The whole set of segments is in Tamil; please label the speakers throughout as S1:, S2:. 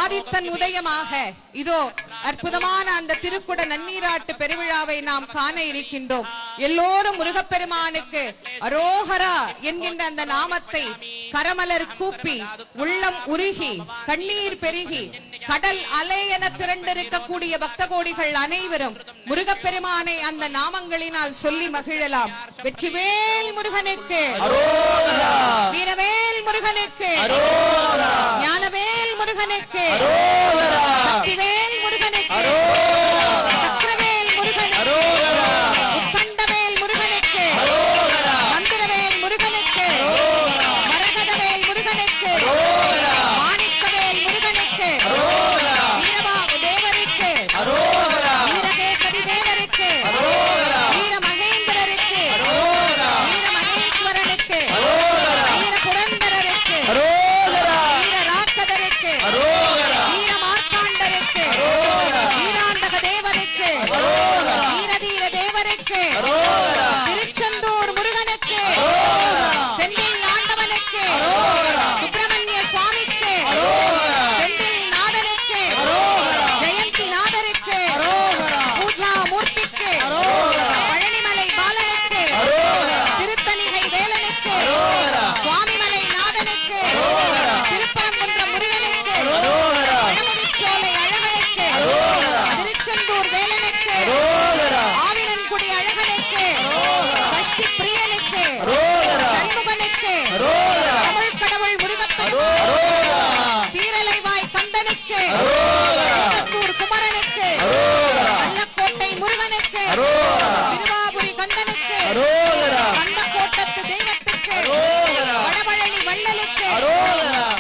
S1: ஆதித்தன் உதயமாக இதோ அற்புதமான அந்த திருக்குட நன்னீராட்டு பெருவிழாவை நாம் காண இருக்கின்றோம். எல்லோரும் முருகப்பெருமானுக்கு அரோகரா என்கின்ற அந்த நாமத்தை கரமலர் கூப்பி உள்ளம் உருகி கண்ணீர் பெருகி கடல் அலை என திரண்டிருக்கக்கூடிய பக்த கோடிகள் அனைவரும் முருகப்பெருமானை அந்த நாமங்களினால் சொல்லி மகிழலாம். வெற்றிவேல் முருகனுக்கு, வீரவேல் முருகனுக்கு, ஞானவேல் முருகனுக்கு, சக்திவேல் முருகனுக்கு, சக்கரவேல் முருகனுக்கு, உத்தண்டவேல் முருகனுக்கு, மந்திரவேல் முருகனுக்கு, மரகதவேல் முருகனுக்கு, மாணிக்கவேல் முருகனுக்கு, வீரபாகு தேவருக்கு, வீரகேசரி தேவருக்கு, வீர மகேந்திரருக்கு, வீர மகேஸ்வரனுக்கு, வீர புரந்தரருக்கு, வீர ராக்கதருக்கு, வீர மார்த்தாண்டருக்கு, வீராந்தக தேவருக்கு, வீரதீர தேவருக்கு, திருச்செந்தூர் முருகனுக்கு, செந்தில் ஆண்டவனுக்கு, சுப்பிரமணிய சுவாமிக்கு, செந்தில் நாதனுக்கு, ஜெயந்தி நாதருக்கு, பூஜா மூர்த்திக்கு, பழனிமலை பாலனுக்கு, திருத்தணிகை வேலனுக்கு, சுவாமிமலை நாதனுக்கு, திருப்பரங்குன்றம் முருகனுக்கு, அழகுதிச்சோலை அழகனுக்கு, திருச்செந்தூர் வேலனுக்கு, ஆவினன்குடி அழகனுக்கு, சஷ்டி பிரியனுக்கு, சண்முகனுக்கு, தமிழ் கடவுள் முருகப்பெருமானுக்கு, சீரலைவாய் கந்தனுக்கு, திருத்தூர் குமரனுக்கு, கள்ளக்கோட்டை முருகனுக்கு, சிறுவாபுரி கந்தனுக்கு, கந்தக்கோட்டத்து தெய்வத்துக்கு, வடபழனி வள்ளலுக்கு,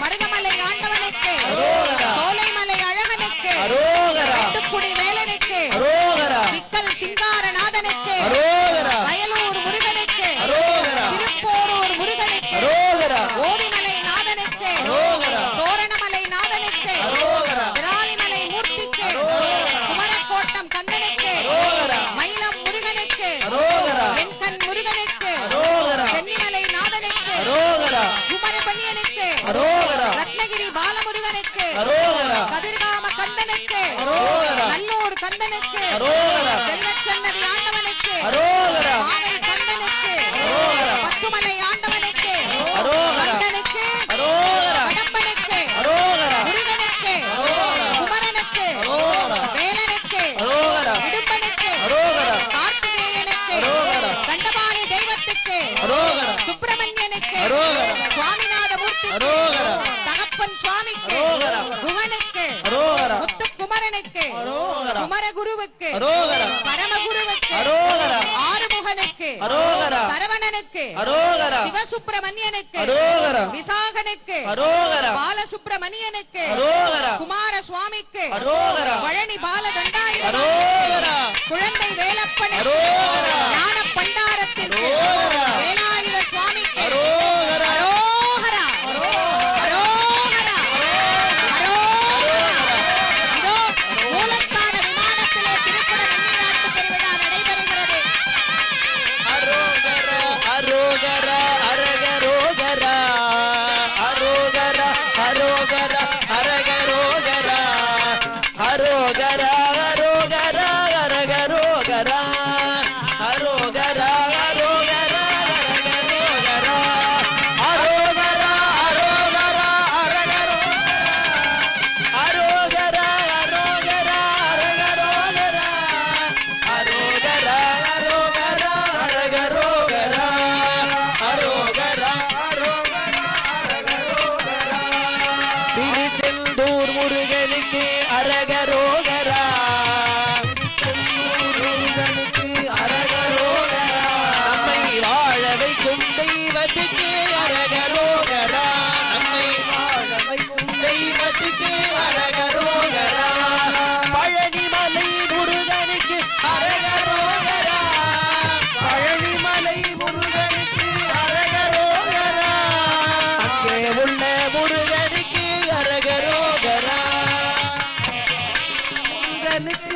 S1: மருதமலை ஆண்டவனுக்கு, சோலைமலை அழகனுக்கு, வெட்டுக்குடி வேலனுக்கு, சிக்கல் சிங்காரநாதனுக்கு, வயலூர் முருகனுக்கு, திருப்போரூர் முருகனுக்கு, ஓதிமலை நாதனுக்கு, தோரணமலை நாதனுக்கு, விராலிமலை மூர்த்திக்கு, குமரக்கோட்டம் கந்தனுக்கு, மயிலம் முருகனுக்கு, வெண்கண் முருகனுக்கு, சென்னிமலை நாதனுக்கு, சுமரபணியனுக்கு, ரத்னகிரி பாலமுருகனுக்கு, கதிர்காம கந்தனுக்கு, நல்லூர் கந்தனுக்கு, செல்வச்சன்னதி ஆண்டவனுக்கு, மாலை கந்தனுக்கு, பத்துமலை ஆண்டவனுக்கு, கந்தனுக்கு, கடம்பனுக்கு, முருகனுக்கு, குமரனுக்கு, வேலனுக்கு, இடும்பனுக்கு, கார்த்திகேயனுக்கு, தண்டபாணி தெய்வத்துக்கு, சுப்பிரமணியனுக்கு, சுவாமிநாத மூர்த்திக்கு, தகப்பன் சுவாமிக்கு, குகனுக்கு, முத்துக்குமரனுக்கு, குமரகுருவுக்கு, பரமகுருவுக்கு, ஆறுமுகனுக்கு, சரவணனுக்கு, சிவசுப்பிரமணியனுக்கு, விசாகனுக்கு, பாலசுப்பிரமணியனுக்கு, குமார சுவாமிக்கு, பழனி பாலதண்டாயுதனுக்கு, குழந்தை வேலப்பனுக்கு, ஞான பண்டாரத்திற்கு, வேலாயுத சுவாமிக்கு, அரோகரா, அரோகரா, அரோகரா. இதோ மூலஸ்தான விமானத்திலே திருக்குட நன்னீராட்டு பெருவிழா நடைபெறுகிறது.
S2: திருச்செந்தூர் முருகனுக்கு அரகரோகரா, நம்மை வாழ வைக்கும் தெய்வத்துக்கு அரகரோகரா, நம்மை வாழ வைக்கும் தெய்வத்துக்கு அரகரோகரா, பழனிமலை முருகனுக்கு அரகரோகரா, பழனிமலை முருகனுக்கு அரகரோகரா, அங்கே உள்ள முருகனுக்கு அரகரோகரா, முருகனுக்கு